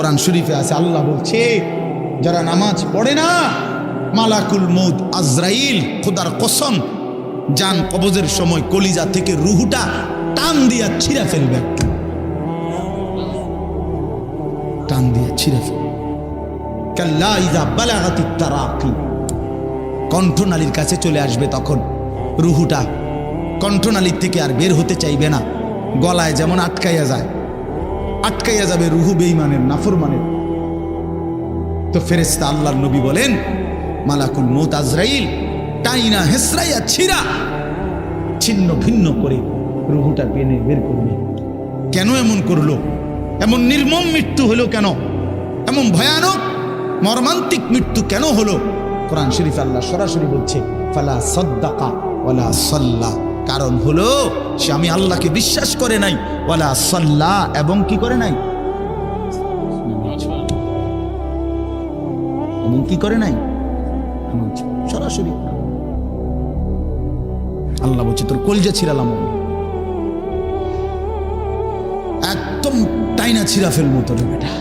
কোরআন শরীফে আছে, আল্লাহ বলছে যারা নামাজ পড়ে না, মালাকুল মউত আজরাইল খোদার কসম জান কবজের সময় কলিজা থেকে রুহুটা টান দিয়া ছিঁড়া ফেলবে, একটু টান দিয়া ছিঁড়া ফেলবে। কাল্লা ইযা বালাগাতিত তারাকি, কণ্ঠনালীর কাছে চলে আসবে, তখন রুহুটা কণ্ঠনালীর থেকে আর বের হতে চাইবে না। গলায় যেমন আটকাইয়া যায়, আটকাইয়া যাবে রুহু বেঈমানের, নাফরমানের। তো ফেরেশতা আল্লাহর নবী বলেন মালাকুল মউত আজরাইল টাইনা হেসরাইয়া ছিঁড়া ছিন্ন ভিন্ন করে রুহুটা টেনে বের করবে। কেন এমন করলো? এমন নির্মম মৃত্যু হলো কেন? এমন ভয়ানক মর্মান্তিক মৃত্যু কেন হলো? কোরআন শরীফ আল্লাহ সরাসরি বলছে ফালা সাদ্দাকা ওয়ালা সাল্লা, কারণ হলো সে আমি আল্লাহকে বিশ্বাস করে নাই, ওয়ালা সাল্লা, এবং কি করে নাই, এবং কি করে নাই, সরাসরি আল্লাহ বলছে তোর কলজা ছিড়ালাম, একদম টাইনা ছিঁড়া ফেলবো তোর বেটা।